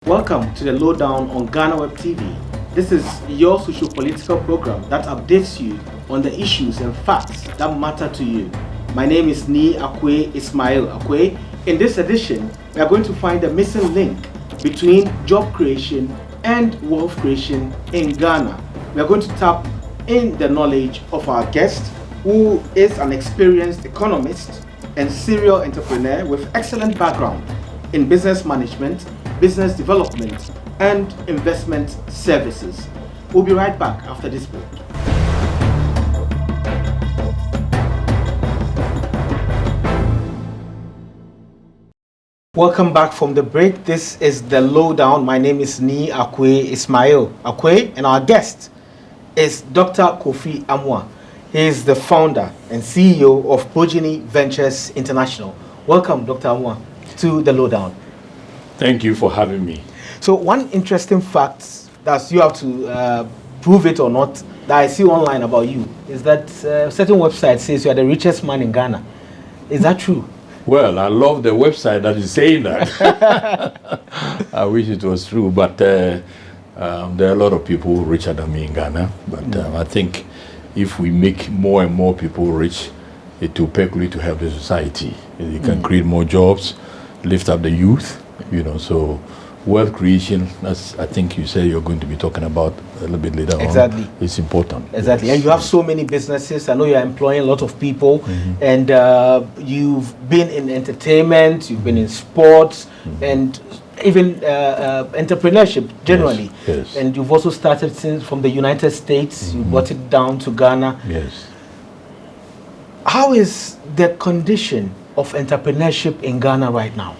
Welcome to the Lowdown on GhanaWeb TV. This is your socio-political program that updates you on the issues and facts that matter to you. My name is Nii Akwei Ismail Akwei. In this edition, we are going to find the missing link between job creation and wealth creation in Ghana. We are going to tap in the knowledge of our guest, who is an experienced economist and serial entrepreneur with excellent background in business management, business development, and investment services. We'll be right back after this break. Welcome back from the break. This is the Lowdown. My name is Nii Akwei Ismail Akwei, and our guest is Dr. Kofi Amoah. He is the founder and CEO of Progeny Ventures International. Welcome, Dr. Amoah, to the Lowdown. Thank you for having me. So one interesting fact that you have to prove it or not that I see online about you is that a certain website says you are the richest man in Ghana. Is that true? Well, I love the website that is saying that. I wish it was true, but there are a lot of people richer than me in Ghana. But I think if we make more and more people rich, it will percolate to help the society. It can create more jobs, lift up the youth, so wealth creation, as I think you say you're going to be talking about a little bit later on. It's important. Exactly. And you have so many businesses. I know you're employing a lot of people, and you've been in entertainment, you've been in sports, and even entrepreneurship generally. Yes. And you've also started from the United States, you brought it down to Ghana. Yes. How is the condition of entrepreneurship in Ghana right now?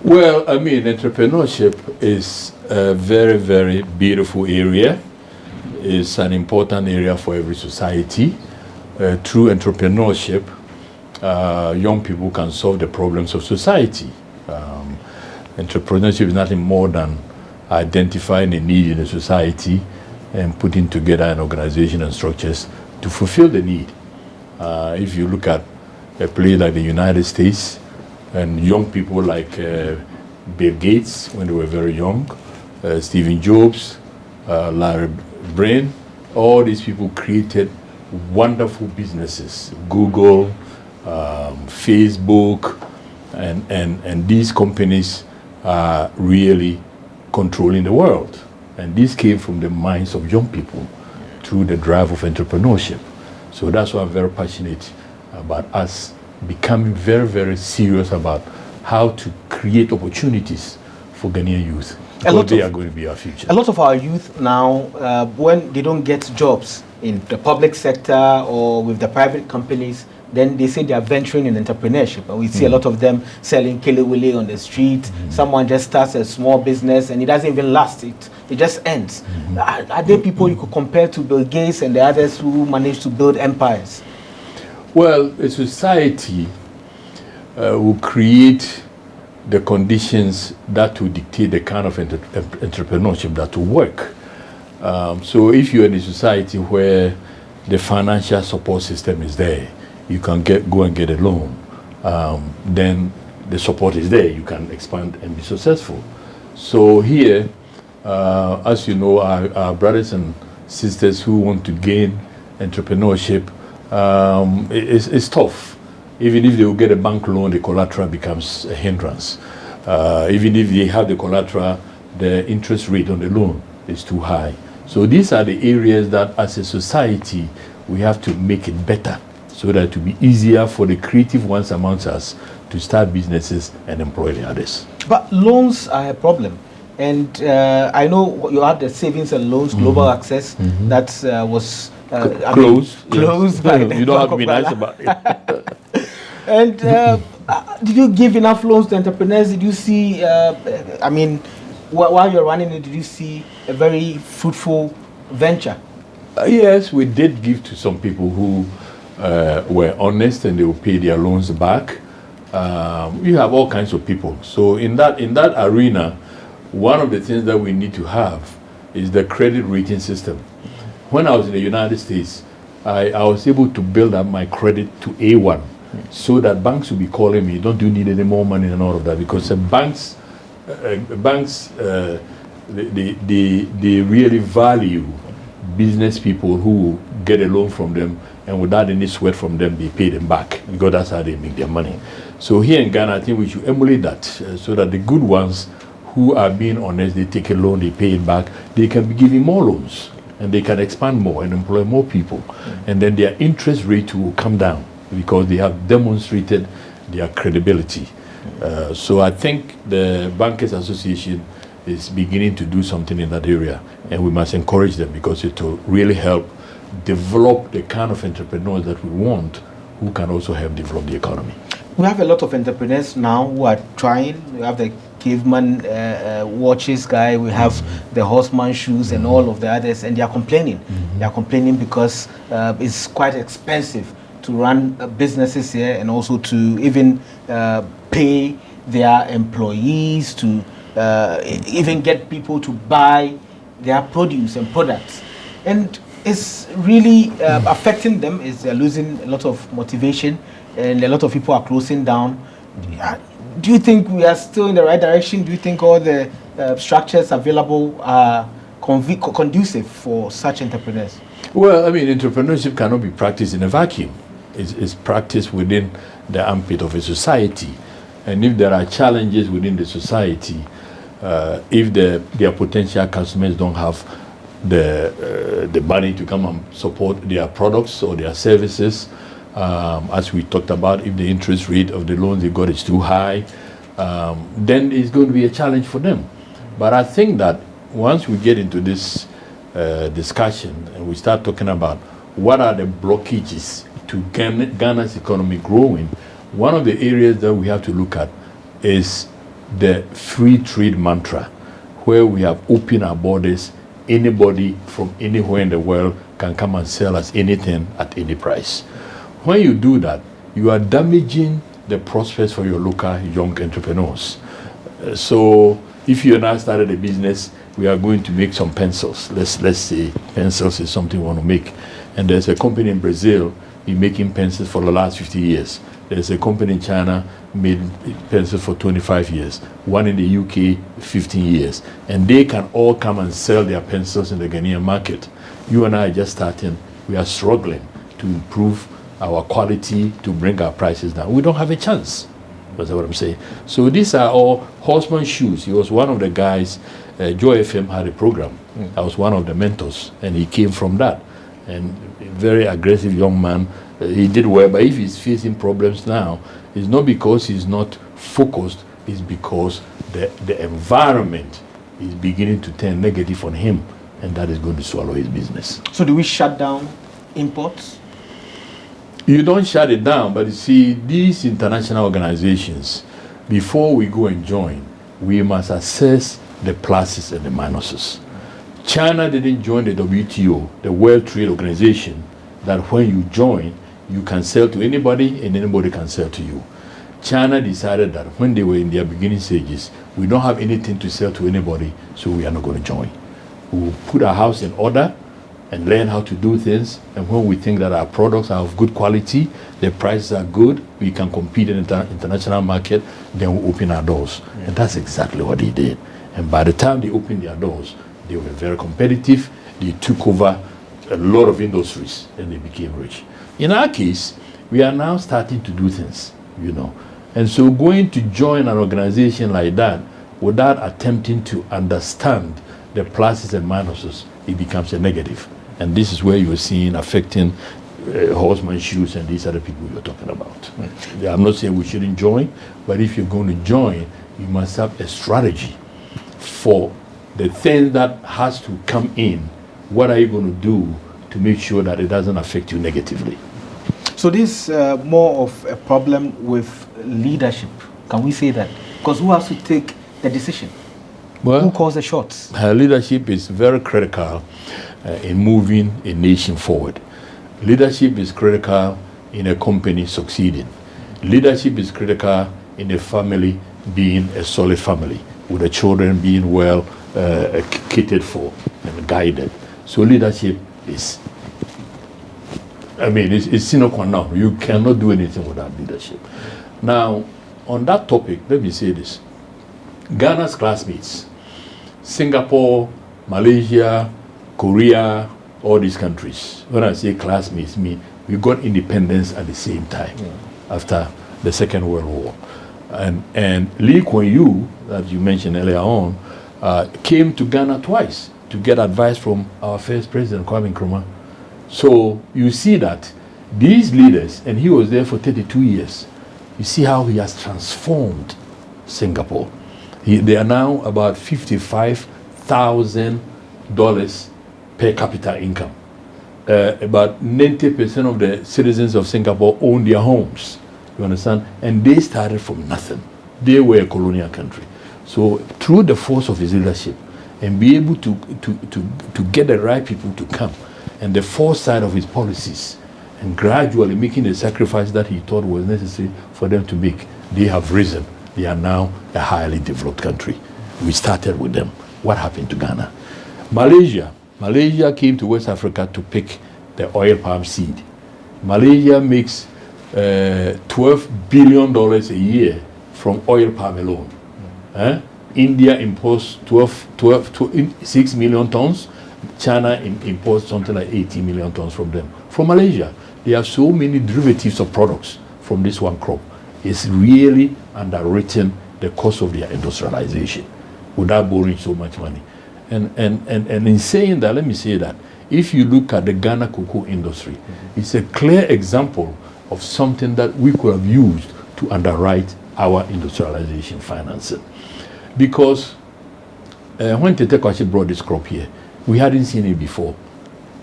Well, I mean, entrepreneurship is a very, very beautiful area. It's an important area for every society. Through entrepreneurship, young people can solve the problems of society. Entrepreneurship is nothing more than identifying a need in a society and putting together an organization and structures to fulfill the need. If you look at a place like the United States, and young people like Bill Gates when they were very young, Stephen Jobs, Larry Brain, all these people created wonderful businesses. Google, Facebook, and these companies are really controlling the world. And this came from the minds of young people through the drive of entrepreneurship. So that's why I'm very passionate about us becoming very, very serious about how to create opportunities for Ghanaian youth. Because they are going to be our future. A lot of our youth now, when they don't get jobs in the public sector or with the private companies, then they say they are venturing in entrepreneurship. And we see a lot of them selling kelewele on the street. Someone just starts a small business and it doesn't even last. It just ends. Are there people you could compare to Bill Gates and the others who managed to build empires? Well, a society will create the conditions that will dictate the kind of entrepreneurship that will work. So if you're in a society where the financial support system is there, you can go and get a loan, then the support is there, you can expand and be successful. So here, as you know, our brothers and sisters who want to gain entrepreneurship, it's tough. Even if they will get a bank loan, the collateral becomes a hindrance. Even if they have the collateral, the interest rate on the loan is too high. So these are the areas that as a society, we have to make it better so that it will be easier for the creative ones amongst us to start businesses and employ the others. But loans are a problem. And I know you had the savings and loans, global access, that was closed by the You don't have to be nice about it. And did you give enough loans to entrepreneurs? Did you see, while you're running it, did you see a very fruitful venture? Yes, we did give to some people who were honest and they will pay their loans back. You have all kinds of people. So in that arena, one of the things that we need to have is the credit rating system. When I was in the United States, I was able to build up my credit to A1, so that banks will be calling me, don't you need any more money and all of that, because the banks banks, they really value business people who get a loan from them, and without any sweat from them, they pay them back, because that's how they make their money. So here in Ghana, I think we should emulate that, so that the good ones who are being honest, they take a loan, they pay it back, they can be giving more loans, and they can expand more and employ more people. And then their interest rate will come down, because they have demonstrated their credibility. So I think the Bankers Association is beginning to do something in that area, and we must encourage them, because it will really help develop the kind of entrepreneurs that we want, who can also help develop the economy. We have a lot of entrepreneurs now who are trying. We have the caveman watches guy, we have the horseman shoes and all of the others, and they are complaining. They are complaining because it's quite expensive to run businesses here, and also to even pay their employees, to even get people to buy their produce and products. And it's really affecting them. They're losing a lot of motivation, and a lot of people are closing down. Do you think we are still in the right direction? Do you think all the structures available are conducive for such entrepreneurs? Well, I mean, entrepreneurship cannot be practiced in a vacuum. It's practiced within the armpit of a society. And if there are challenges within the society, if their potential customers don't have the money to come and support their products or their services, as we talked about, if the interest rate of the loans they got is too high, then it's going to be a challenge for them. But I think that once we get into this discussion and we start talking about what are the blockages to Ghana's economy growing, one of the areas that we have to look at is the free trade mantra, where we have opened our borders. Anybody from anywhere in the world can come and sell us anything at any price. When you do that, you are damaging the prospects for your local young entrepreneurs. So if you and I started a business, we are going to make some pencils. Let's say pencils is something we want to make. And there's a company in Brazil been making pencils for the last 50 years. There's a company in China made pencils for 25 years. One in the UK, 15 years. And they can all come and sell their pencils in the Ghanaian market. You and I are just starting. We are struggling to improve our quality, to bring our prices down. We don't have a chance. That's what I'm saying. So these are all horseman shoes. He was one of the guys. Joy FM had a program. I was one of the mentors, and he came from that. And a very aggressive young man. He did well, but if he's facing problems now, it's not because he's not focused, it's because the environment is beginning to turn negative on him, and that is going to swallow his business. So do we shut down imports? You don't shut it down, but you see, these international organizations, before we go and join, we must assess the pluses and the minuses. China didn't join the WTO, the World Trade Organization, that when you join, you can sell to anybody and anybody can sell to you. China decided that when they were in their beginning stages, we don't have anything to sell to anybody, so we are not going to join. We will put our house in order and learn how to do things, and when we think that our products are of good quality, the prices are good, we can compete in the international market, then we open our doors. And that's exactly what they did. And by the time they opened their doors, they were very competitive, they took over a lot of industries, and they became rich. In our case, we are now starting to do things, you know. And so going to join an organization like that without attempting to understand the pluses and minuses, it becomes a negative. And this is where you're seeing affecting horseman shoes and these other people you're talking about. I'm not saying we shouldn't join, but if you're going to join, you must have a strategy for the thing that has to come in. What are you going to do to make sure that it doesn't affect you negatively? So this is more of a problem with leadership. Can we say that? Because who has to take the decision? Well, who calls the shots? Leadership is very critical in moving a nation forward. Leadership is critical in a company succeeding. Leadership is critical in a family being a solid family, with the children being well catered for and guided. So leadership is, it's sine qua non. You cannot do anything without leadership. Now, on that topic, let me say this. Ghana's classmates, Singapore, Malaysia, Korea, all these countries. When I say classmates, mean we got independence at the same time after the Second World War. And Lee Kuan Yew, that you mentioned earlier on, came to Ghana twice to get advice from our first president, Kwame Nkrumah. So you see that these leaders, and he was there for 32 years, you see how he has transformed Singapore. They are now about $55,000 per capita income. About 90% of the citizens of Singapore own their homes. You understand? And they started from nothing. They were a colonial country. So through the force of his leadership and be able to get the right people to come and the foresight of his policies and gradually making the sacrifice that he thought was necessary for them to make, they have risen. They are now a highly developed country. We started with them. What happened to Ghana? Malaysia came to West Africa to pick the oil palm seed. Malaysia makes $12 billion a year from oil palm alone. India imports 6 million tons. China imports something like 80 million tons from them. From Malaysia, there are so many derivatives of products from this one crop. It's really underwritten the cost of their industrialization without borrowing so much money. And in saying that, let me say that if you look at the Ghana cocoa industry, it's a clear example of something that we could have used to underwrite our industrialization financing. Because when Tete Kwashi brought this crop here, we hadn't seen it before.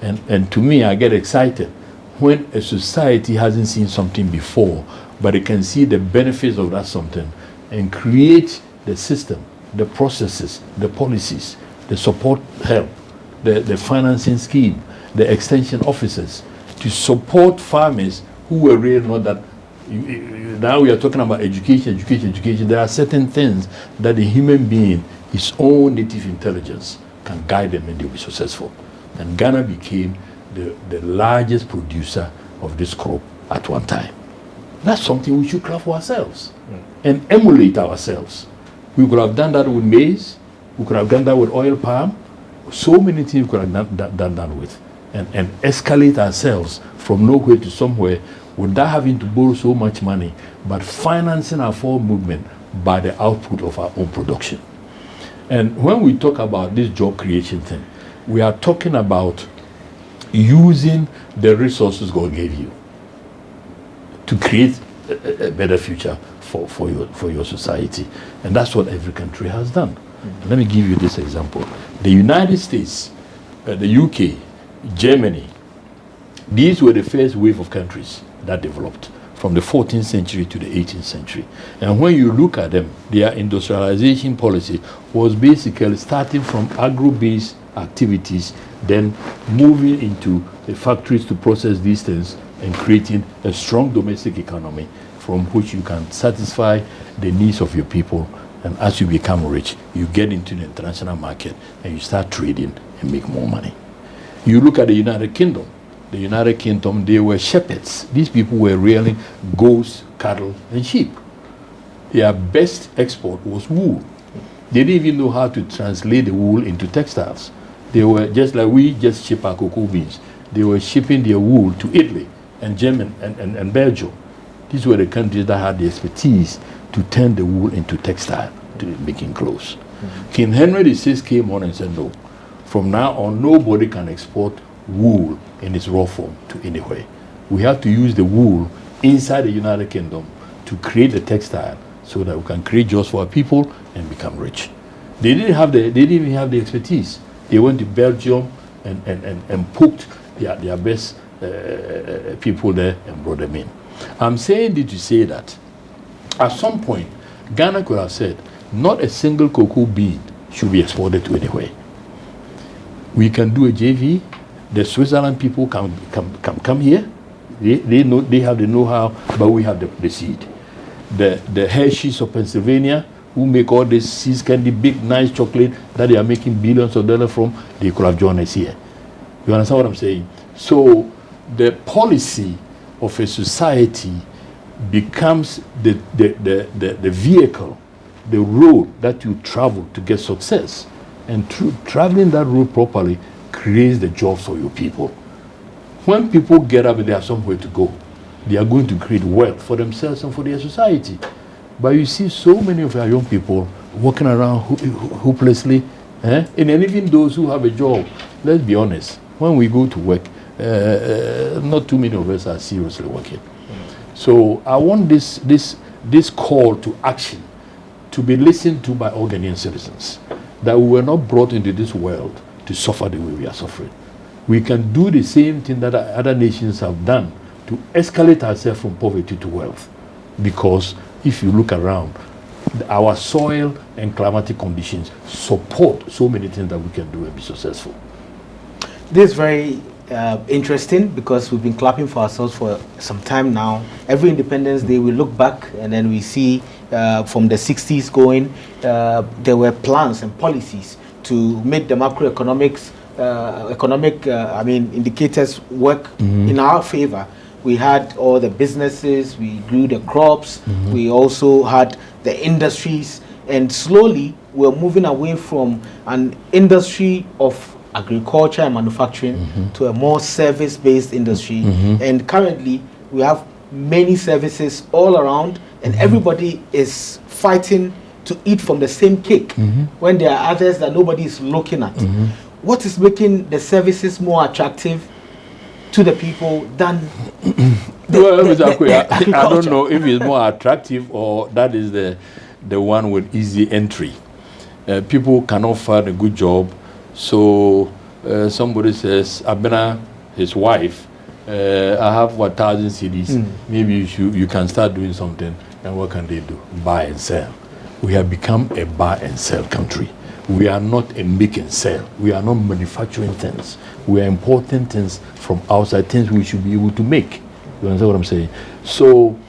And to me, I get excited when a society hasn't seen something before, but it can see the benefits of that something and create the system, the processes, the policies, the support help, the financing scheme, the extension officers to support farmers who were really not that. Now we are talking about education. There are certain things that the human being, his own native intelligence, can guide them and they'll be successful. And Ghana became the largest producer of this crop at one time. That's something we should clap for ourselves and emulate ourselves. We could have done that with maize. We could have done that with oil palm. So many things we could have done that with. And escalate ourselves from nowhere to somewhere without having to borrow so much money, but financing our forward movement by the output of our own production. And when we talk about this job creation thing, we are talking about using the resources God gave you to create a better future for your society. And that's what every country has done. Let me give you this example. The United States, the UK, Germany, these were the first wave of countries that developed from the 14th century to the 18th century. And when you look at them, their industrialization policy was basically starting from agro-based activities, then moving into the factories to process these things and creating a strong domestic economy from which you can satisfy the needs of your people. And as you become rich, you get into the international market and you start trading and make more money. You look at the United Kingdom. The United Kingdom, they were shepherds. These people were rearing goats, cattle, and sheep. Their best export was wool. They didn't even know how to translate the wool into textiles. They were just like we just ship our cocoa beans. They were shipping their wool to Italy and Germany and Belgium. These were the countries that had the expertise to turn the wool into textile, to making clothes. King Henry VI came on and said, no, from now on, nobody can export wool in its raw form to anywhere. We have to use the wool inside the United Kingdom to create the textile so that we can create jobs for our people and become rich. They didn't even have the expertise. They went to Belgium and poked their best people there and brought them in. I'm saying this to say that at some point, Ghana could have said, not a single cocoa bean should be exported to anywhere. We can do a JV. The Switzerland people come here. They have the know-how, but we have the seed. The Hershey's of Pennsylvania, who make all this seeds candy, big nice chocolate that they are making billions of dollars from, they could have joined us here. You understand what I'm saying? So the policy of a society becomes the vehicle the road that you travel to get success. And traveling that road properly creates the jobs for your people. When people get up and they have somewhere to go, they are going to create wealth for themselves and for their society. But you see so many of our young people walking around hopelessly, and even those who have a job, let's be honest, when we go to work, not too many of us are seriously working. So I want this call to action to be listened to by all Ghanaian citizens, that we were not brought into this world to suffer the way we are suffering. We can do the same thing that other nations have done to escalate ourselves from poverty to wealth. Because if you look around, our soil and climatic conditions support so many things that we can do and be successful. This is very interesting, because we've been clapping for ourselves for some time now. Every Independence Day we look back and then we see from the 60s going, there were plans and policies to make the macroeconomics indicators work in our favor. We had all the businesses, we grew the crops, we also had the industries, and slowly we're moving away from an industry of agriculture and manufacturing to a more service-based industry. And currently we have many services all around, and everybody is fighting to eat from the same cake when there are others that nobody is looking at. What is making the services more attractive to the people than I don't know if it's more attractive or that is the one with easy entry. People cannot find a good job, so somebody says, Abena, his wife, I have 1,000 CDs. Maybe you can start doing something. And what can they do? Buy and sell. We have become a buy and sell country. We are not a make and sell. We are not manufacturing things. We are importing things from outside, things we should be able to make. You understand what I'm saying? So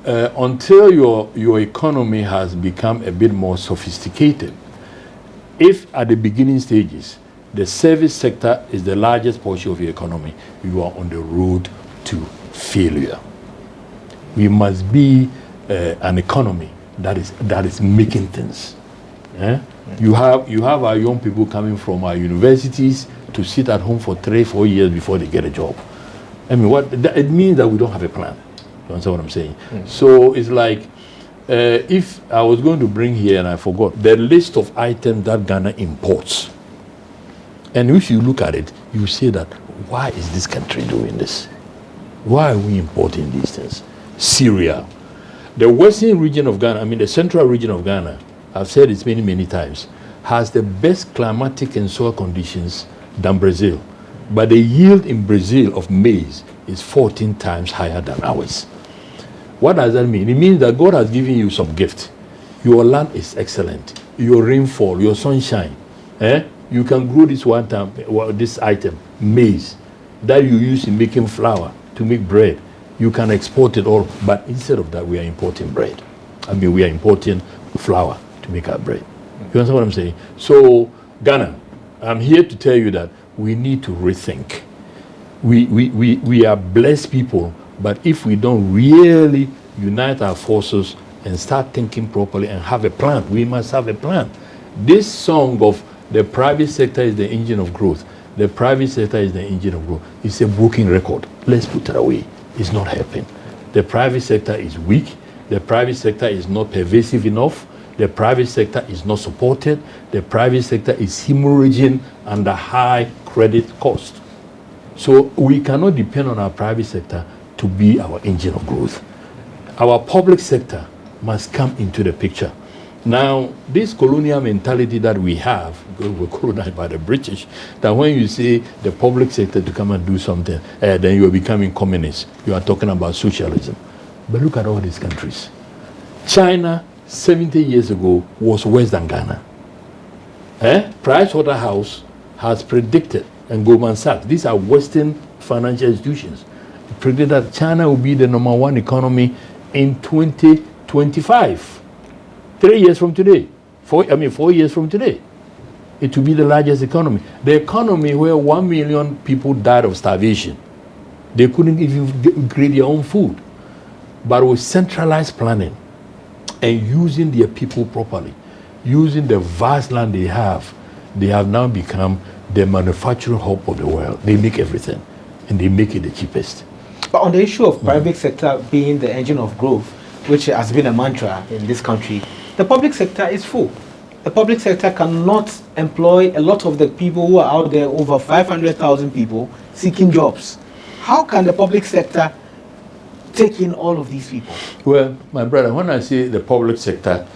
until your economy has become a bit more sophisticated, if at the beginning stages the service sector is the largest portion of your economy, you are on the road to failure. We must be an economy that is making things. You have our young people coming from our universities to sit at home for 3-4 years before they get a job. I mean, it means that we don't have a plan. You understand what I'm saying? So it's like, if I was going to bring here and I forgot the list of items that Ghana imports, and if you look at it, you say that, why is this country doing this? Why are we importing these things? Cereal. The western region of Ghana, the central region of Ghana, I've said this many times, has the best climatic and soil conditions than Brazil. But the yield in Brazil of maize is 14 times higher than ours. What does that mean? It means that God has given you some gift. Your land is excellent. Your rainfall, your sunshine. You can grow this this item, maize, that you use in making flour to make bread. You can export it all, but instead of that, we are importing bread. We are importing flour to make our bread. You understand what I'm saying? So, Ghana, I'm here to tell you that we need to rethink. We are blessed people, but if we don't really unite our forces and start thinking properly and have a plan, we must have a plan. This song of the private sector is the engine of growth. The private sector is the engine of growth. It's a broken record. Let's put it away. It's not helping. The private sector is weak. The private sector is not pervasive enough. The private sector is not supported. The private sector is hemorrhaging under high credit cost. So we cannot depend on our private sector to be our engine of growth. Our public sector must come into the picture. Now, this colonial mentality that we have, because we're colonized by the British, that when you say the public sector to come and do something, then you are becoming communist. You are talking about socialism. But look at all these countries. China, 70 years ago, was worse than Ghana. Pricewaterhouse has predicted, and Goldman Sachs, these are Western financial institutions, predicted that China will be the #1 economy in 2025. 3 years from today, 4 years from today, it will be the largest economy. The economy where 1 million people died of starvation. They couldn't even create their own food. But with centralized planning and using their people properly, using the vast land they have now become the manufacturing hub of the world. They make everything, and they make it the cheapest. But on the issue of private sector being the engine of growth, which has been a mantra in this country, the public sector is full. The public sector cannot employ a lot of the people who are out there, over 500,000 people seeking jobs. How can the public sector take in all of these people? Well, my brother, when I say the public sector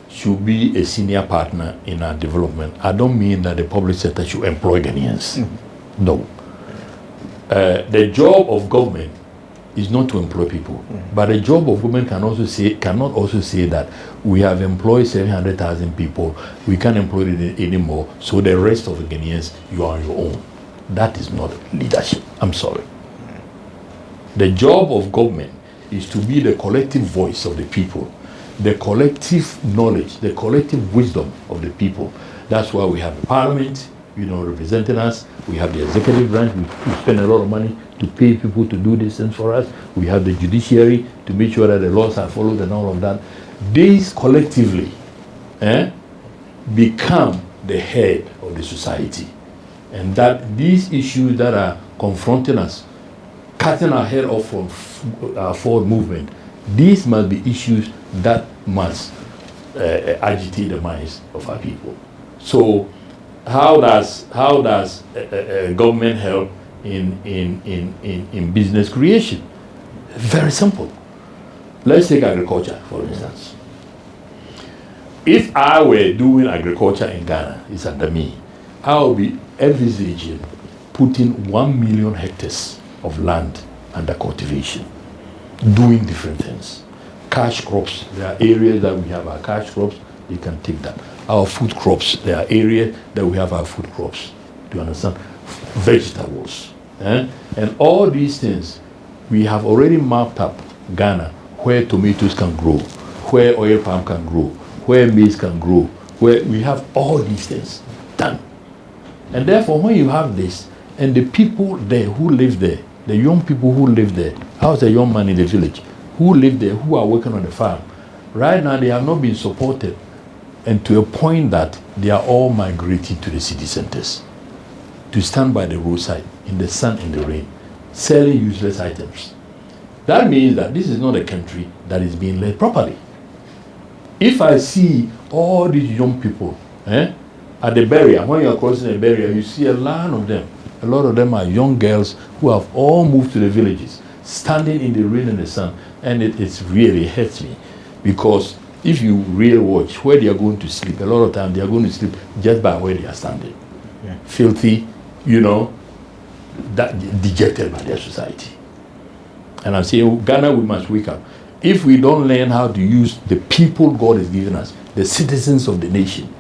should be a senior partner in our development, I don't mean that the public sector should employ Ghanaians. No. The job of government is not to employ people, but the job of government cannot also say that we have employed 700,000 people, we can't employ it anymore, so the rest of the Ghanaians, you are on your own. That is not leadership. I'm sorry. The job of government is to be the collective voice of the people, the collective knowledge, the collective wisdom of the people. That's why we have the parliament, representing us. We have the executive branch. We spend a lot of money to pay people to do these things for us. We have the judiciary to make sure that the laws are followed and all of that. These collectively become the head of the society. And that these issues that are confronting us, cutting our head off from our forward movement, these must be issues that must agitate the minds of our people. So how does government help in business creation? Very simple. Let's take agriculture, for instance. If I were doing agriculture in Ghana, it's under me, I would be envisaging putting 1 million hectares of land under cultivation, doing different things. Cash crops, there are areas that we have our cash crops, you can take that. Our food crops, there are areas that we have our food crops. Do you understand? Vegetables. And all these things, we have already mapped up Ghana, where tomatoes can grow, where oil palm can grow, where maize can grow, where we have all these things done. And therefore, when you have this, and the people there who live there, the young people who live there, how's the young man in the village, who live there, who are working on the farm, right now they have not been supported, and to a point that they are all migrating to the city centers to stand by the roadside in the sun and the rain, selling useless items. That means that this is not a country that is being led properly. If I see all these young people at the barrier, when you are crossing the barrier, you see a lot of them. A lot of them are young girls who have all moved to the villages, standing in the rain and the sun, and it really hurts me, because if you really watch where they are going to sleep, a lot of times they are going to sleep just by where they are standing. Yeah. Filthy, that dejected by their society. And I'm saying, Ghana, we must wake up. If we don't learn how to use the people God has given us, the citizens of the nation,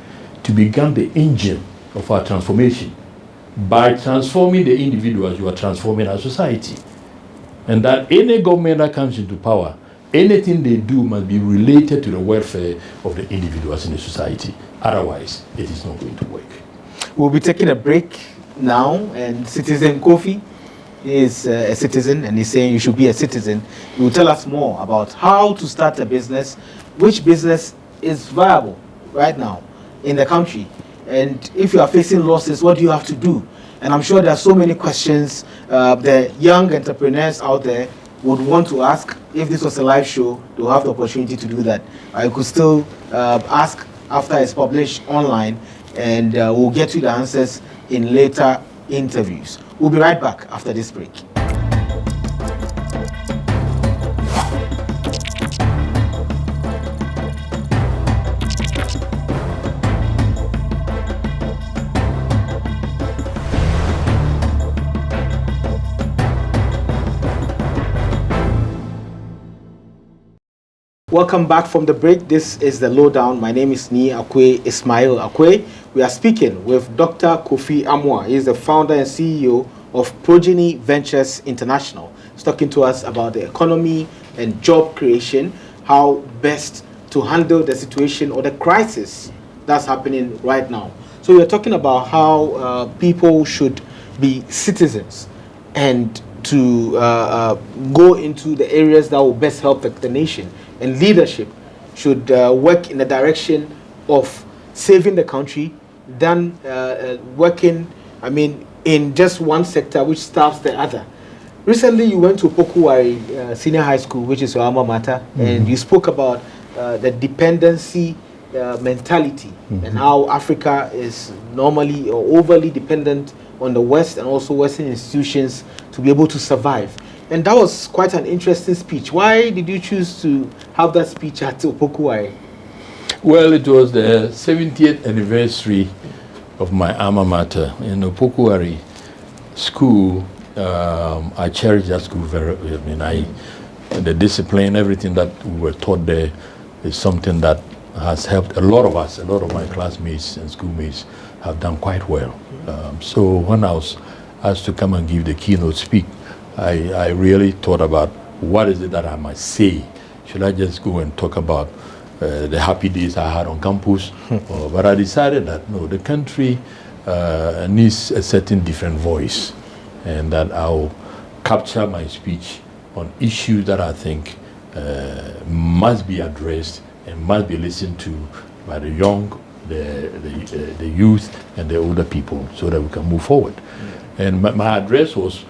to become the engine of our transformation, by transforming the individuals, you are transforming our society. And that any government that comes into power, anything they do must be related to the welfare of the individuals in the society. Otherwise, it is not going to work. We'll be taking a break now, and Citizen Kofi is a citizen, and he's saying you should be a citizen. He will tell us more about how to start a business, which business is viable right now in the country, and if you are facing losses, what do you have to do? And I'm sure there are so many questions the young entrepreneurs out there would want to ask. If this was a live show, they'll have the opportunity to do that. I could still ask after it's published online, and we'll get you the answers in later interviews. We'll be right back after this break. Welcome back from the break. This is the Lowdown. My name is Nii Akwei Ismail Akwei. We are speaking with Dr. Kofi Amoah. He is the founder and CEO of Progeny Ventures International. He's talking to us about the economy and job creation, how best to handle the situation or the crisis that's happening right now. So we're talking about how people should be citizens and to go into the areas that will best help the nation. And leadership should work in the direction of saving the country than working, in just one sector which starves the other. Recently, you went to Pokuwari Senior High School, which is your alma mater, and you spoke about the dependency mentality and how Africa is normally or overly dependent on the West and also Western institutions to be able to survive. And that was quite an interesting speech. Why did you choose to have that speech at Pokuwari? Well, it was the 70th anniversary of my alma mater in Pokuwari school. I cherish that school very. The discipline, everything that we were taught there, is something that has helped a lot of us. A lot of my classmates and schoolmates have done quite well. So when I was asked to come and give the keynote speak, I really thought about what is it that I must say. Should I just go and talk about the happy days I had on campus? But I decided that no, the country needs a certain different voice, and that I'll capture my speech on issues that I think must be addressed and must be listened to by the young, the youth, and the older people, so that we can move forward. And my address was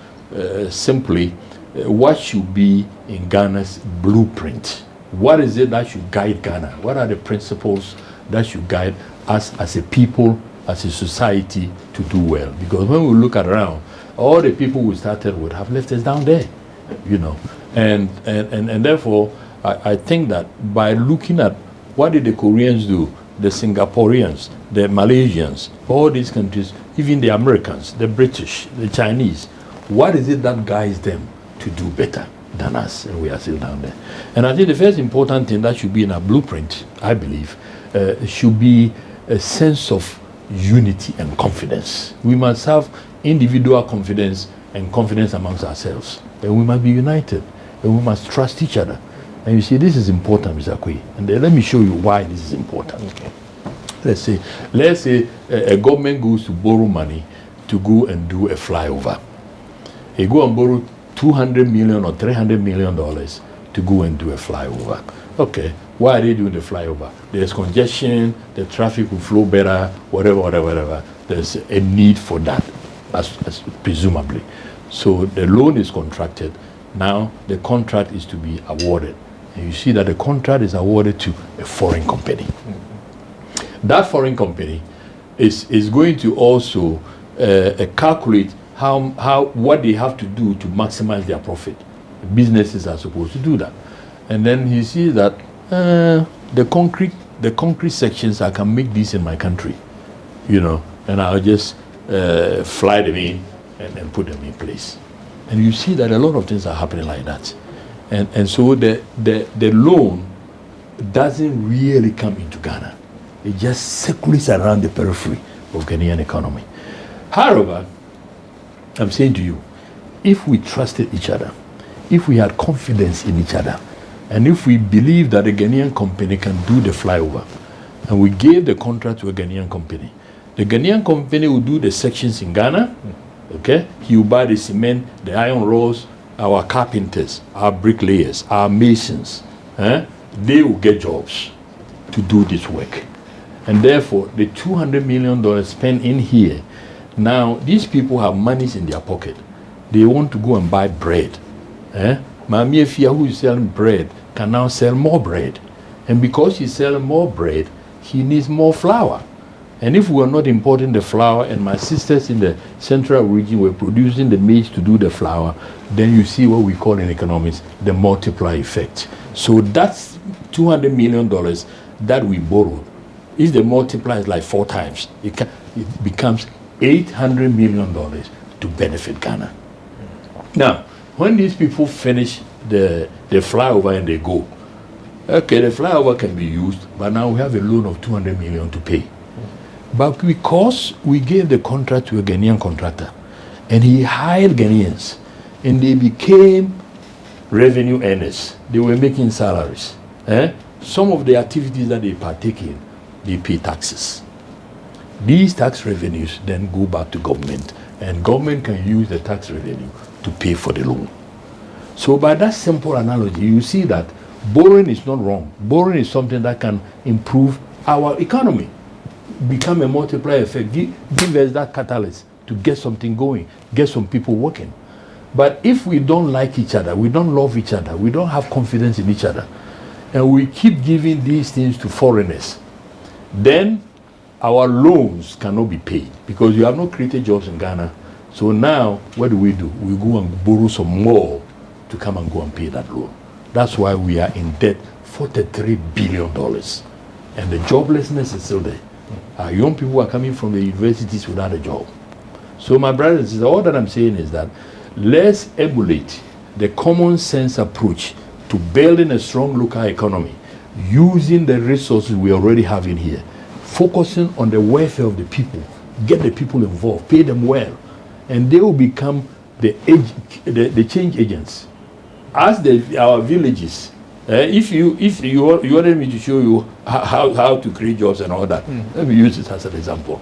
simply what should be in Ghana's blueprint. What is it that should guide Ghana? What are the principles that should guide us as a people, as a society, to do well? Because when we look around, all the people we started with have left us down there, and therefore I think that by looking at what did the Koreans do, the Singaporeans, the Malaysians, all these countries, even the Americans, the British, the Chinese, what is it that guides them to do better than us? And we are still down there. And I think the first important thing that should be in our blueprint, I believe, should be a sense of unity and confidence. We must have individual confidence and confidence amongst ourselves. And we must be united. And we must trust each other. And you see, this is important, Mr. Akwei. And let me show you why this is important. Okay. Let's say a government goes to borrow money to go and do a flyover. They go and borrow $200 million or $300 million to go and do a flyover. Okay, why are they doing the flyover? There's congestion, the traffic will flow better, whatever. There's a need for that, as presumably. So the loan is contracted. Now the contract is to be awarded. And you see that the contract is awarded to a foreign company. That foreign company is going to also calculate what they have to do to maximize their profit. Businesses are supposed to do that. And then he sees that the concrete sections, I can make these in my country, and I'll just fly them in and put them in place. And you see that a lot of things are happening like that. And so the loan doesn't really come into Ghana. It just circulates around the periphery of Ghanaian economy. However, I'm saying to you, if we trusted each other, if we had confidence in each other, and if we believe that a Ghanaian company can do the flyover, and we gave the contract to a Ghanaian company, the Ghanaian company will do the sections in Ghana, okay? He will buy the cement, the iron rods, our carpenters, our bricklayers, our masons, they will get jobs to do this work. And therefore, the $200 million spent in here, now these people have monies in their pocket. They want to go and buy bread. Mami Efia, who is selling bread, can now sell more bread. And because he's selling more bread, he needs more flour. And if we were not importing the flour and my sisters in the central region were producing the maize to do the flour, then you see what we call in economics the multiplier effect. So that's $200 million that we borrowed. If the multiplier is like 4 times, it becomes $800 million to benefit Ghana. Now, when these people finish the flyover and they go, okay, the flyover can be used, but now we have a loan of $200 million to pay. But because we gave the contract to a Ghanaian contractor, and he hired Ghanaians, and they became revenue earners, they were making salaries. Some of the activities that they partake in, they pay taxes. These tax revenues then go back to government, and government can use the tax revenue to pay for the loan. So by that simple analogy, you see that Borrowing is not wrong. Borrowing is something that can improve our economy, become a multiplier effect, give us that catalyst to get something going, get some people working. But if we don't like each other, we don't love each other, we don't have confidence in each other, and we keep giving these things to foreigners, then our loans cannot be paid because you have not created jobs in Ghana. So now, what do? We go and borrow some more to come and go and pay that loan. That's why we are in debt, $43 billion. And the joblessness is still there. Our young people are coming from the universities without a job. So my brothers and sisters, all that I'm saying is that let's emulate the common sense approach to building a strong local economy, using the resources we already have in here, focusing on the welfare of the people, get the people involved, pay them well, and they will become the change agents. As our villages, if you wanted me to show you how to create jobs and all that, let me use it as an example.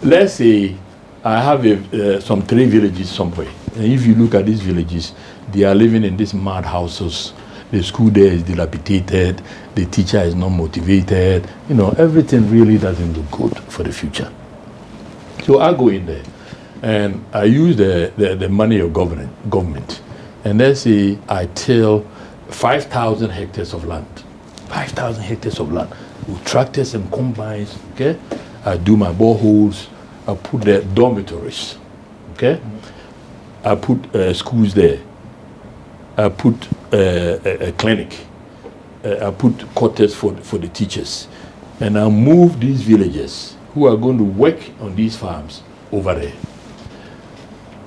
Let's say I have some 3 villages somewhere, and if you look at these villages, they are living in these mud houses. The school there is dilapidated, the teacher is not motivated, everything really doesn't look good for the future. So I go in there and I use the money of government, and let's say I till 5,000 hectares of land. 5,000 hectares of land with tractors and combines, okay? I do my boreholes, I put the dormitories, okay? I put schools there. I put a clinic. I put quarters for the teachers. And I move these villagers who are going to work on these farms over there.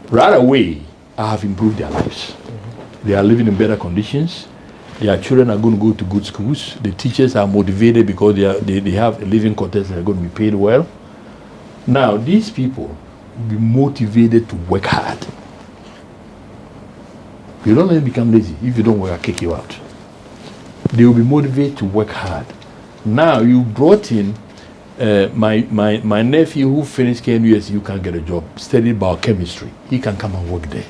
Right away, I have improved their lives. They are living in better conditions. Their children are going to go to good schools. The teachers are motivated because they have living quarters and are going to be paid well. Now, these people will be motivated to work hard. You don't let them become lazy. If you don't work, I'll kick you out. They will be motivated to work hard. Now, you brought in my nephew who finished KNUS, you can get a job, studied biochemistry. He can come and work there.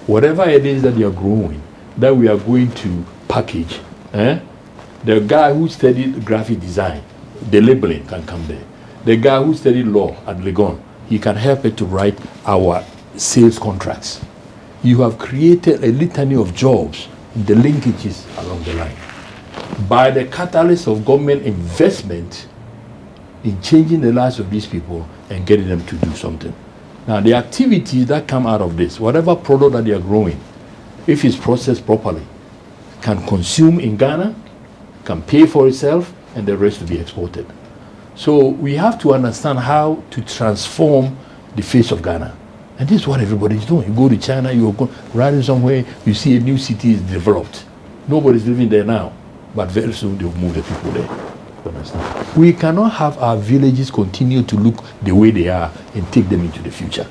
Whatever it is that you are growing, that we are going to package, the guy who studied graphic design, the labeling can come there. The guy who studied law at Legon, he can help it to write our sales contracts. You have created a litany of jobs, the linkages along the line. By the catalyst of government investment in changing the lives of these people and getting them to do something. Now, the activities that come out of this, whatever product that they are growing, if it's processed properly, can consume in Ghana, can pay for itself, and the rest will be exported. So we have to understand how to transform the face of Ghana. And this is what everybody is doing. You go to China, you go riding somewhere, you see a new city is developed. Nobody's living there now, but very soon they'll move the people there. Understand? We cannot have our villages continue to look the way they are and take them into the future.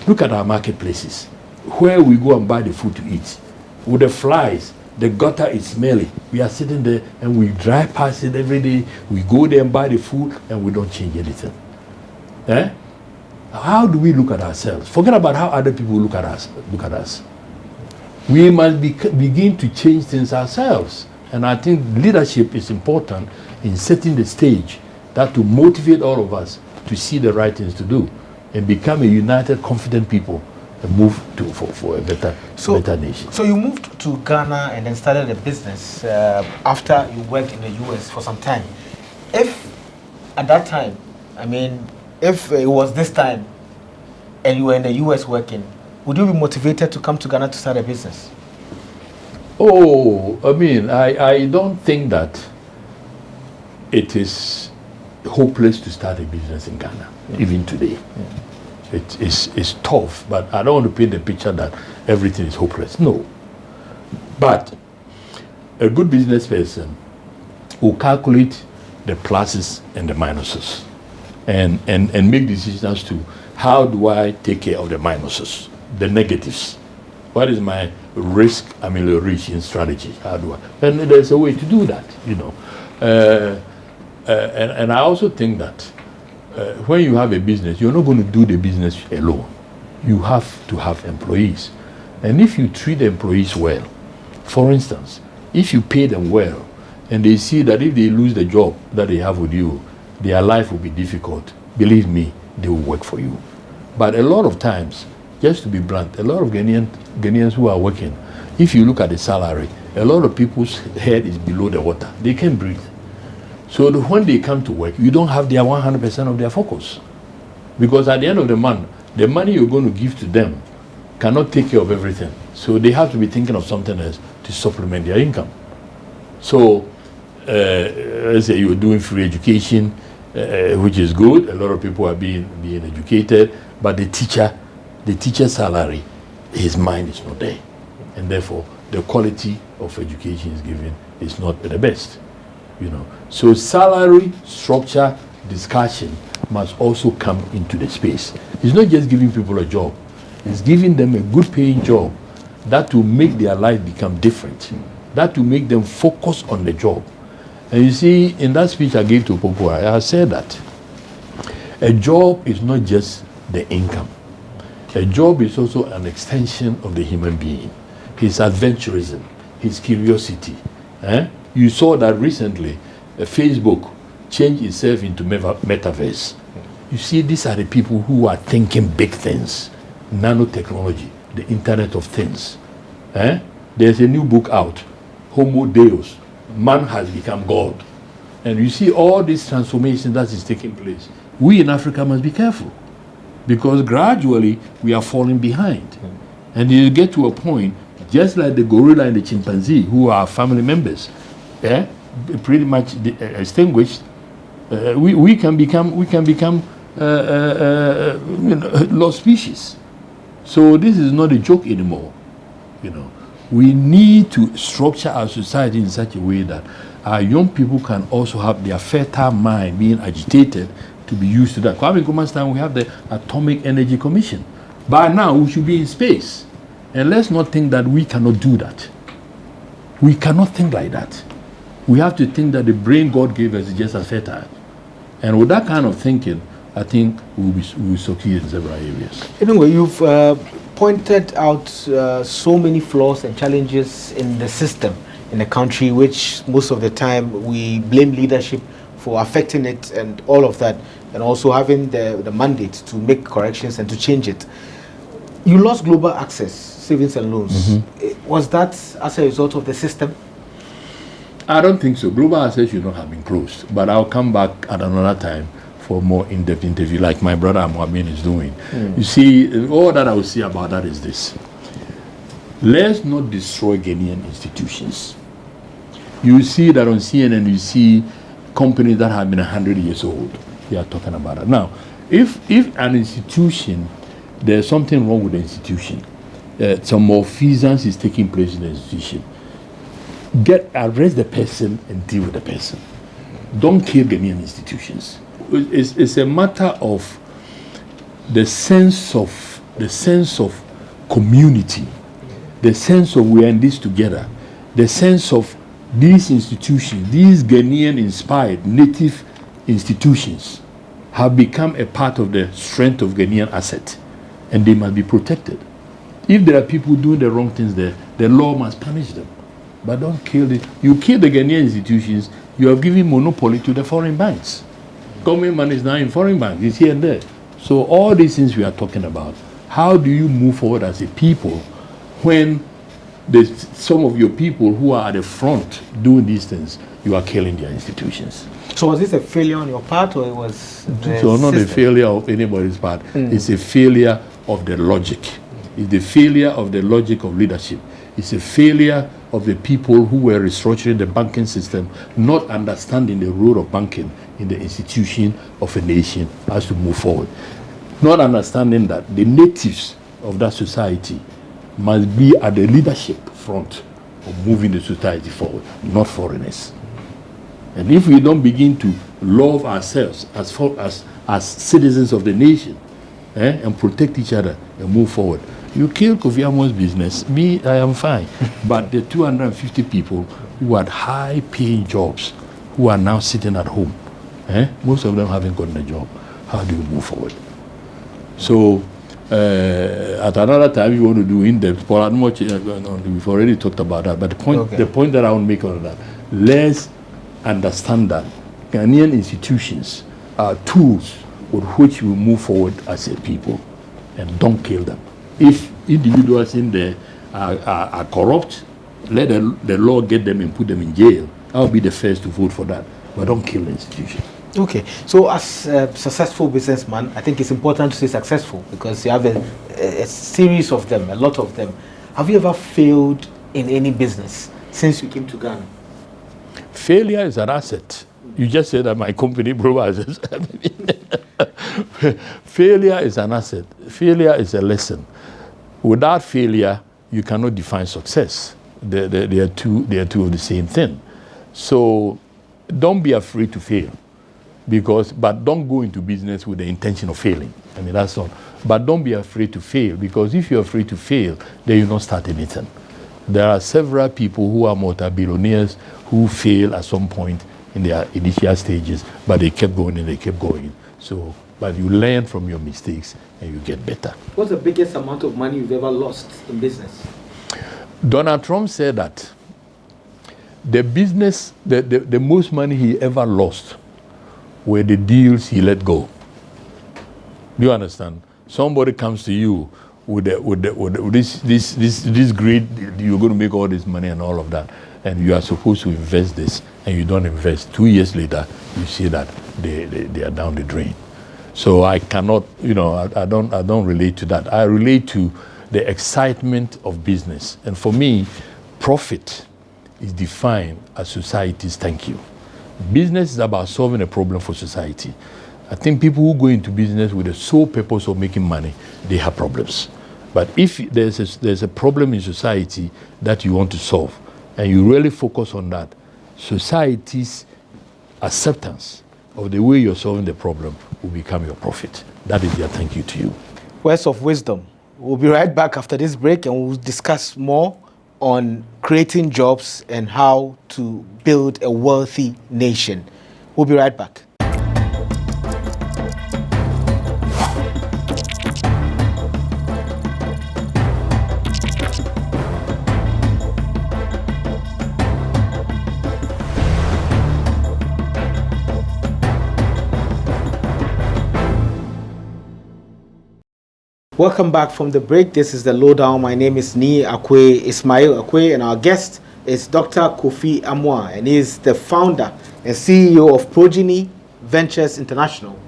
Look at our marketplaces, where we go and buy the food to eat. With the flies, the gutter is smelly. We are sitting there and we drive past it every day. We go there and buy the food and we don't change anything. How do we look at ourselves? Forget about how other people look at us. We must begin to change things ourselves. And I think leadership is important in setting the stage that to motivate all of us to see the right things to do and become a united, confident people and move for a better nation. So you moved to Ghana and then started a business after you worked in the US for some time. If at that time, if it was this time and you were in the US working, would you be motivated to come to Ghana to start a business? I don't think that it is hopeless to start a business in Ghana, even today. It's tough, but I don't want to paint the picture that everything is hopeless. No. But a good business person will calculate the pluses and the minuses and make decisions to how do I take care of the minuses, the negatives. What is my risk amelioration strategy? How do I? And there's a way to do that, And I also think that when you have a business, you're not going to do the business alone. You have to have employees. And if you treat employees well, for instance, If you pay them well, and they see that if they lose the job that they have with you, their life will be difficult, believe me, they will work for you. But a lot of times, just to be blunt, a lot of Ghanaians who are working, if you look at the salary, a lot of people's head is below the water. They can't breathe. So when they come to work, you don't have their 100% of their focus. Because at the end of the month, the money you're going to give to them cannot take care of everything. So they have to be thinking of something else to supplement their income. So, let's say you're doing free education, which is good. A lot of people are being educated, but the teacher's salary, his mind is not there. And therefore, the quality of education is given is not the best. So salary structure discussion must also come into the space. It's not just giving people a job, it's giving them a good paying job that will make their life become different, that will make them focus on the job. And you see, in that speech I gave to Popo, I said that a job is not just the income. A job is also an extension of the human being, his adventurism, his curiosity. You saw that recently, Facebook changed itself into metaverse. You see, these are the people who are thinking big things. Nanotechnology, the Internet of Things. There's a new book out, Homo Deus, man has become God. And you see all this transformation that is taking place. We in Africa must be careful, because gradually we are falling behind. And you get to a point, just like the gorilla and the chimpanzee, who are family members, pretty much extinguished, we can become lost species. So this is not a joke anymore. We need to structure our society in such a way that our young people can also have their fertile mind being agitated to be used to that. Kwame Nkrumah's time, we have the Atomic Energy Commission. By now, we should be in space. And let's not think that we cannot do that. We cannot think like that. We have to think that the brain God gave us is just as fertile. And with that kind of thinking, I think we'll succeed in several areas. Anyway, you've pointed out so many flaws and challenges in the system in the country, which most of the time we blame leadership for affecting it and all of that, and also having the mandate to make corrections and to change it. You lost global access, savings and loans. Was that as a result of the system? I don't think so. Global access should not have been closed, but I'll come back at another time for more in-depth interview like my brother Amoah is doing. You see, all that I will say about that is this. Let's not destroy Ghanaian institutions. You see that on CNN, you see companies that have been 100 years old. They are talking about it. Now, if an institution, there's something wrong with the institution, some malfeasance is taking place in the institution, arrest the person and deal with the person. Don't kill Ghanaian institutions. It's a matter of the sense of community, the sense of we are in this together, the sense of these institutions, these Ghanaian-inspired native institutions have become a part of the strength of Ghanaian asset, and they must be protected. If there are people doing the wrong things there, the law must punish them. But don't kill it. You kill the Ghanaian institutions, you have given monopoly to the foreign banks. Government money is now in foreign banks, it's here and there. So all these things we are talking about, how do you move forward as a people when some of your people who are at the front doing these things, you are killing their institutions? So was this a failure on your part, or it was so not a failure of anybody's part. It's a failure of the logic. It's the failure of the logic of leadership. It's a failure of the people who were restructuring the banking system, not understanding the role of banking in the institution of a nation as to move forward. Not understanding that the natives of that society must be at the leadership front of moving the society forward, not foreigners. And if we don't begin to love ourselves as citizens of the nation, and protect each other and move forward, you kill Kofi Amoah's business, me, I am fine. But the 250 people who had high-paying jobs, who are now sitting at home, most of them haven't gotten a job. How do you move forward? So At another time, if you want to do in-depth, we've already talked about that. But the point that I want to make on that, let's understand that Ghanaian institutions are tools with which we move forward as a people, and don't kill them. If individuals in there are corrupt, let the law get them and put them in jail. I'll be the first to vote for that, but don't kill the institution. Okay, so as a successful businessman, I think it's important to say successful because you have a series of them, a lot of them. Have you ever failed in any business since you came to Ghana? Failure is an asset. You just said that my company provides. Failure is an asset. Failure is a lesson. Without failure, you cannot define success. They are two of the same thing. So don't be afraid to fail, but don't go into business with the intention of failing. I mean, that's all. But don't be afraid to fail, because if you're afraid to fail, then you'll not start anything. There are several people who are multi-billionaires who fail at some point in their initial stages, but they kept going and they kept going. So, but you learn from your mistakes and you get better. What's the biggest amount of money you've ever lost in business? Donald Trump said that the most money he ever lost were the deals he let go. Do you understand? Somebody comes to you with this great, you're going to make all this money and all of that, and you are supposed to invest this, and you don't invest. 2 years later, you see that they are down the drain. So I cannot, I don't relate to that. I relate to the excitement of business. And for me, profit is defined as society's thank you. Business is about solving a problem for society. I think people who go into business with the sole purpose of making money, they have problems. But if there's a problem in society that you want to solve, and you really focus on that, society's acceptance of the way you're solving the problem will become your profit. That is their thank you to you. Words of wisdom. We'll be right back after this break, and we'll discuss more on creating jobs and how to build a wealthy nation. We'll be right back. Welcome back from the break. This is the Lowdown. My name is Nii Akwei Ismail Akwei, and our guest is Dr. Kofi Amoah, and he is the founder and CEO of Progeny Ventures International.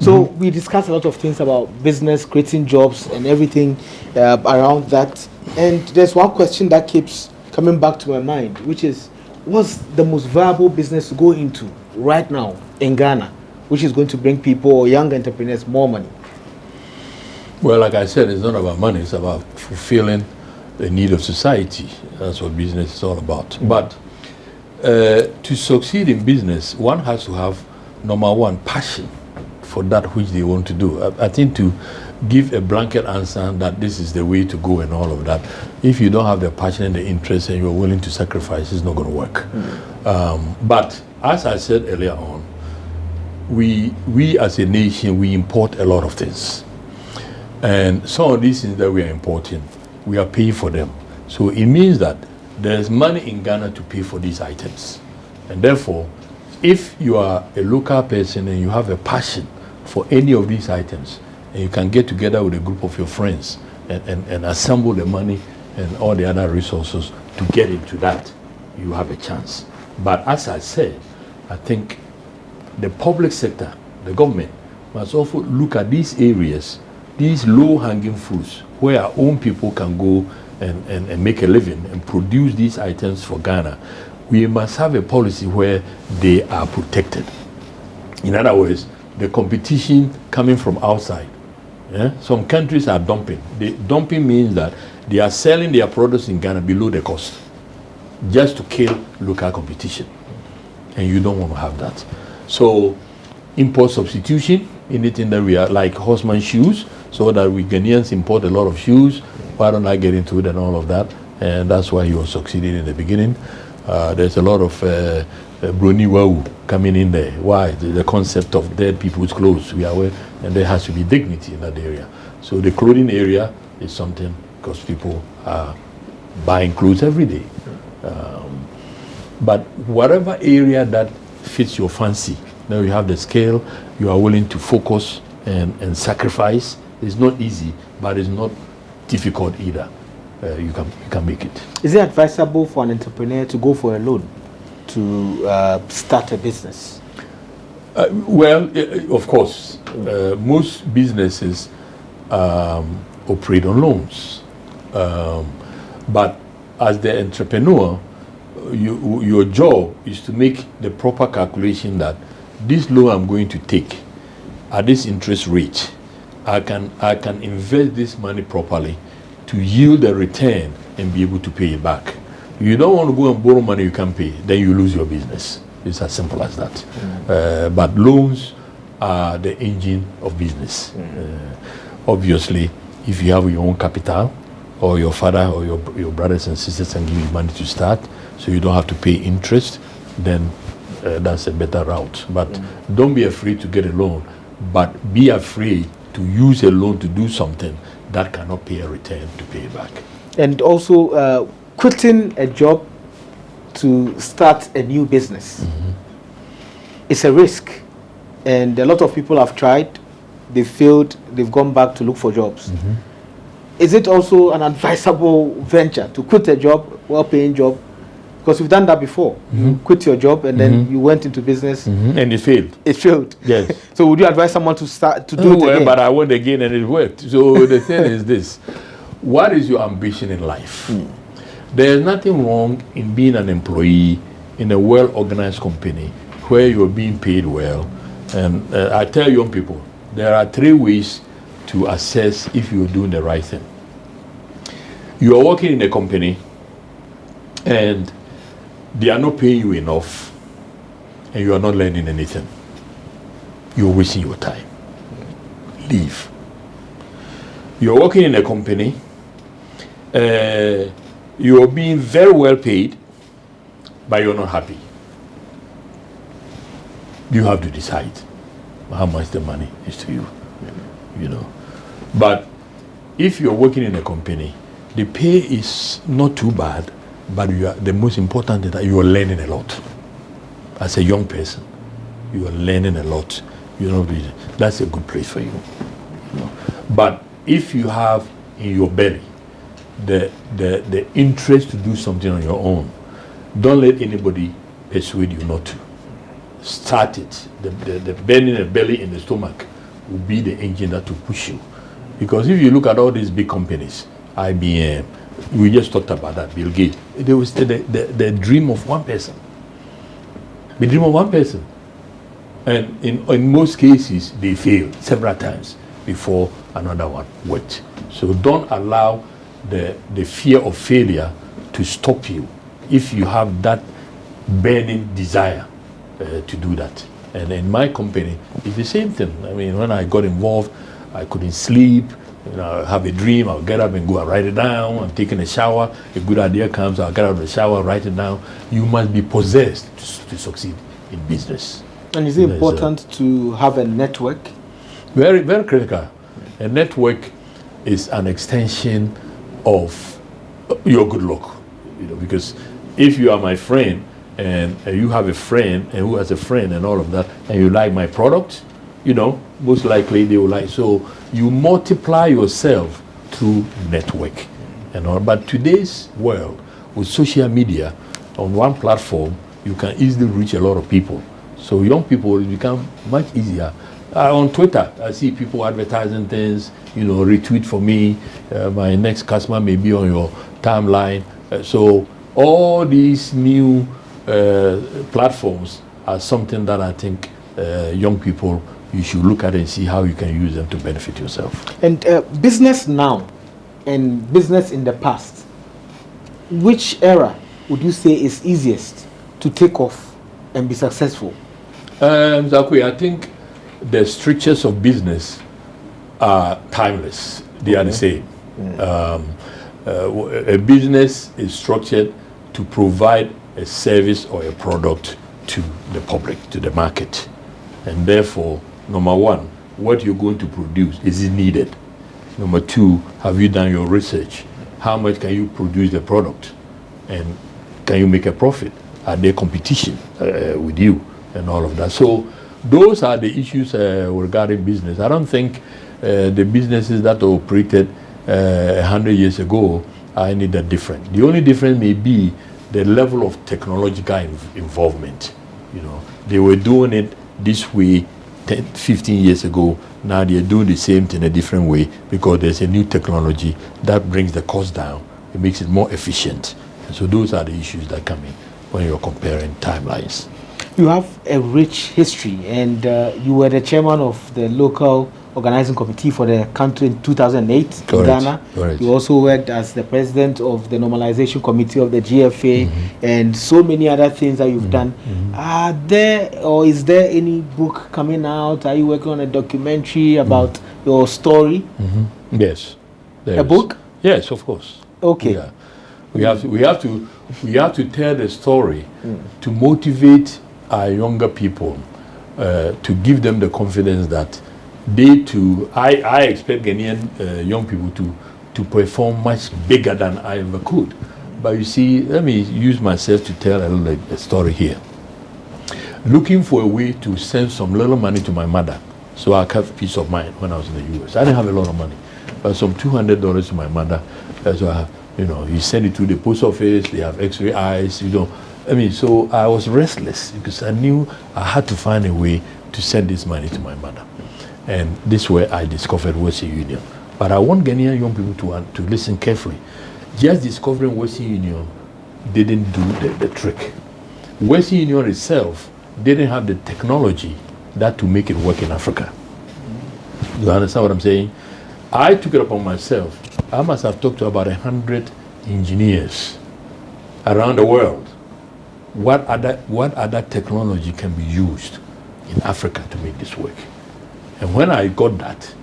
So we discussed a lot of things about business, creating jobs, and everything around that. And there's one question that keeps coming back to my mind, which is, what's the most viable business to go into right now in Ghana, which is going to bring people or young entrepreneurs more money? Well, like I said, it's not about money. It's about fulfilling the need of society. That's what business is all about. But to succeed in business, one has to have, number one, passion for that which they want to do. I think to give a blanket answer that this is the way to go and all of that, if you don't have the passion and the interest and you're willing to sacrifice, it's not going to work. But as I said earlier on, we as a nation, we import a lot of things. And some of these things that we are importing, we are paying for them. So it means that there's money in Ghana to pay for these items. And therefore, if you are a local person and you have a passion for any of these items, and you can get together with a group of your friends and assemble the money and all the other resources to get into that, you have a chance. But as I said, I think the public sector, the government, must also look at these areas, these low-hanging fruits, where our own people can go and make a living and produce these items for Ghana. We must have a policy where they are protected. In other words, the competition coming from outside. Yeah? Some countries are dumping. Dumping means that they are selling their products in Ghana below the cost, just to kill local competition. And you don't want to have that. So, import substitution, anything that we are, like horseman shoes, so that we Ghanaians import a lot of shoes. Why don't I get into it and all of that? And that's why you were succeeding in the beginning. There's a lot of broni wau coming in there. Why? The concept of dead people's clothes. We are aware, and there has to be dignity in that area. So the clothing area is something, because people are buying clothes every day. But whatever area that fits your fancy, now you have the scale, you are willing to focus and sacrifice. It's not easy, but it's not difficult either. You can make it. Is it advisable for an entrepreneur to go for a loan to start a business? Well, of course, most businesses operate on loans. But as the entrepreneur, your job is to make the proper calculation that this loan I'm going to take at this interest rate, I can invest this money properly to yield a return and be able to pay it back. You don't want to go and borrow money you can't pay, then you lose your business. It's as simple as that. But loans are the engine of business. Obviously, if you have your own capital, or your father or your brothers and sisters can give you money to start, so you don't have to pay interest, then that's a better route. But don't be afraid to get a loan, but be afraid to use a loan to do something that cannot pay a return to pay it back. And also quitting a job to start a new business. It's a risk, and a lot of people have tried, they failed, they've gone back to look for jobs. Is it also an advisable venture to quit a job, well-paying job? Because you've done that before. You quit your job and then you went into business. And it failed. It failed. Yes. So would you advise someone to start to do it again? But I went again and it worked. So the thing is this: what is your ambition in life? There is nothing wrong in being an employee in a well-organized company where you're being paid well. And I tell young people, there are 3 ways to assess if you're doing the right thing. You are working in a company and they are not paying you enough and you are not learning anything. You're wasting your time. Leave. You're working in a company, you're being very well paid, but you're not happy. You have to decide how much the money is to you. You know. But if you're working in a company, the pay is not too bad, but the most important is that you are learning a lot. As a young person, you are learning a lot. That's a good place for you. But if you have in your belly the interest to do something on your own, don't let anybody persuade you not to. Start it. The burning the belly in the stomach will be the engine that will push you. Because if you look at all these big companies, IBM, we just talked about that, Bill Gates, it was the dream of one person. The dream of one person. And in most cases, they failed several times before another one worked. So don't allow the fear of failure to stop you if you have that burning desire to do that. And in my company, it's the same thing. I mean, when I got involved, I couldn't sleep. I have a dream, I'll get up and go and write it down. I'm taking a shower, a good idea comes, I'll get out of the shower, write it down. You must be possessed to succeed in business. And is it important to have a network? Very, very critical. A network is an extension of your good luck. Because if you are my friend and you have a friend and who has a friend and all of that, and you like my product, most likely they will like. So you multiply yourself through network and all. But today's world, with social media, on one platform, you can easily reach a lot of people. So young people, it become much easier. On Twitter, I see people advertising things, retweet for me. My next customer may be on your timeline. So all these new platforms are something that I think young people, you should look at and see how you can use them to benefit yourself. And business now and business in the past, which era would you say is easiest to take off and be successful? Akwei, I think the strictures of business are timeless. They are the same. A business is structured to provide a service or a product to the public, to the market. And therefore, number one, what you're going to produce, is it needed? Number two, have you done your research? How much can you produce the product? And can you make a profit? Are there competition with you? And all of that. So those are the issues regarding business. I don't think the businesses that operated 100 years ago are any that different. The only difference may be the level of technological involvement. You know, they were doing it this way 10, 15 years ago. Now they're doing the same thing a different way because there's a new technology that brings the cost down. It makes it more efficient. And so those are the issues that come in when you're comparing timelines. You have a rich history, and you were the chairman of the local organizing committee for the country in 2008 in Ghana. Correct. You also worked as the president of the normalization committee of the GFA, and so many other things that you've done. Are there, or is there any book coming out? Are you working on a documentary about your story? Yes. A book? Yes, of course. Okay. Yeah. We have to tell the story to motivate our younger people, to give them the confidence that they too. I expect Ghanaian young people to perform much bigger than I ever could. But you see, let me use myself to tell a story here. Looking for a way to send some little money to my mother, so I have peace of mind when I was in the US. I didn't have a lot of money, but some $200 to my mother. So I have, you send it to the post office. They have X-ray eyes. So I was restless because I knew I had to find a way to send this money to my mother. And this way I discovered Western Union. But I want Ghanaian young people to listen carefully. Just discovering Western Union didn't do the trick. Western Union itself didn't have the technology that to make it work in Africa. You understand what I'm saying? I took it upon myself. I must have talked to about 100 engineers around the world. What other technology can be used in Africa to make this work? And when I got that,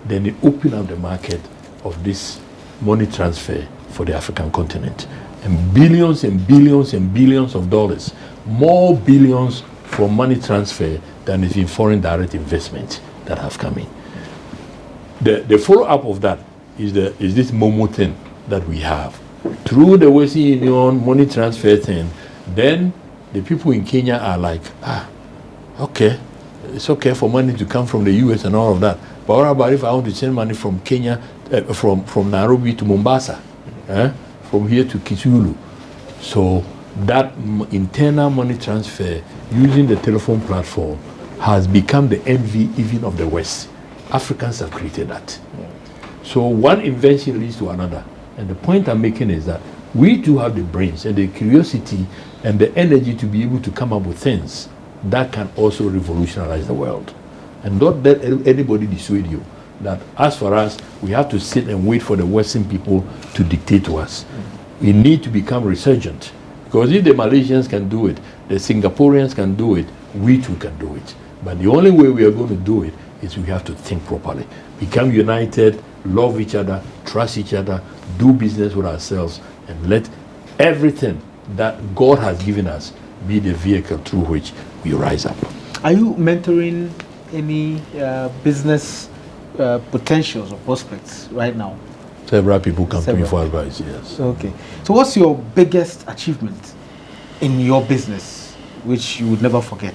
then it opened up the market of this money transfer for the African continent. And billions and billions and billions of dollars, more billions for money transfer than is in foreign direct investment that have come in. The follow-up of that is this Momo thing that we have. Through the Western Union money transfer thing, then the people in Kenya are like, okay, it's okay for money to come from the US and all of that. But what about if I want to send money from Kenya, from Nairobi to Mombasa, from here to Kisumu? So that internal money transfer using the telephone platform has become the envy even of the West. Africans have created that. So one invention leads to another. And the point I'm making is that we too have the brains and the curiosity and the energy to be able to come up with things that can also revolutionize the world. And don't let anybody dissuade you that as for us, we have to sit and wait for the Western people to dictate to us. We need to become resurgent. Because if the Malaysians can do it, the Singaporeans can do it, we too can do it. But the only way we are going to do it is we have to think properly. Become united, love each other, trust each other, do business with ourselves, and let everything that God has given us be the vehicle through which we rise up. Are you mentoring any business potentials or prospects right now? Several people come to me for advice, yes. Okay. So what's your biggest achievement in your business, which you would never forget?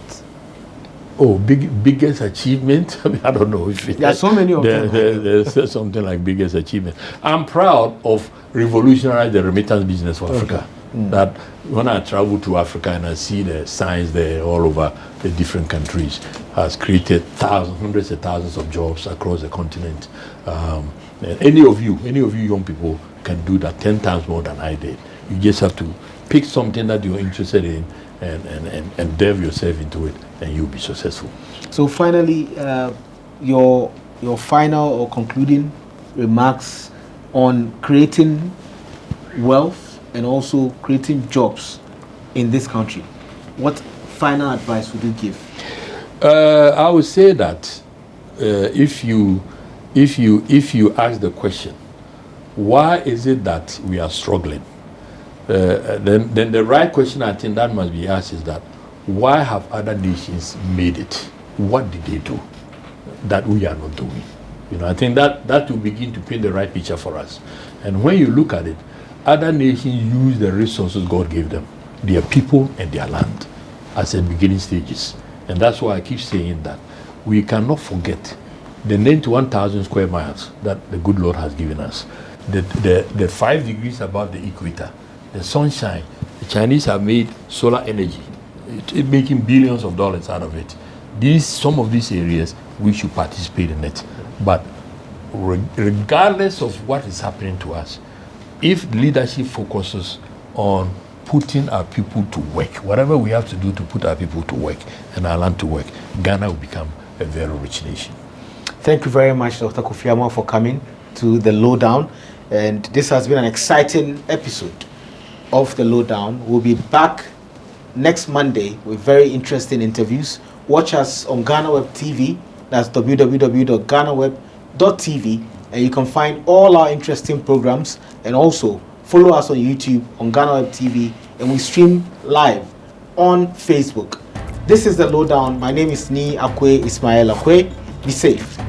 Oh, biggest achievement? I mean, I don't know if there are so many of them. There's something like biggest achievement. I'm proud of revolutionizing the remittance business for Africa. That when I travel to Africa and I see the signs there all over the different countries, has created hundreds of thousands of jobs across the continent. And any of you young people can do that 10 times more than I did. You just have to pick something that you're interested in and delve yourself into it, and you'll be successful. So finally, your final or concluding remarks on creating wealth and also creating jobs in this country. What final advice would you give? I would say that if you ask the question, why is it that we are struggling? then the right question I think that must be asked is that why have other nations made it? What did they do that we are not doing? You know, I think that will begin to paint the right picture for us. And when you look at it, other nations use the resources God gave them, their people and their land, as the beginning stages. And that's why I keep saying that we cannot forget the 91,000 square miles that the good Lord has given us, the 5 degrees above the equator, the sunshine. The Chinese have made solar energy, making billions of dollars out of it. Some of these areas, we should participate in it. But regardless of what is happening to us, if leadership focuses on putting our people to work, whatever we have to do to put our people to work and our land to work, Ghana will become a very rich nation. Thank you very much, Dr. Kofi Amoah, for coming to the Lowdown. And this has been an exciting episode of the Lowdown. We'll be back next Monday with very interesting interviews. Watch us on GhanaWeb TV. That's www.GhanaWeb.tv. And you can find all our interesting programs. And also follow us on YouTube on GhanaWeb TV. And we stream live on Facebook. This is the Lowdown. My name is Nii Akwei Ismail Akwei. Be safe.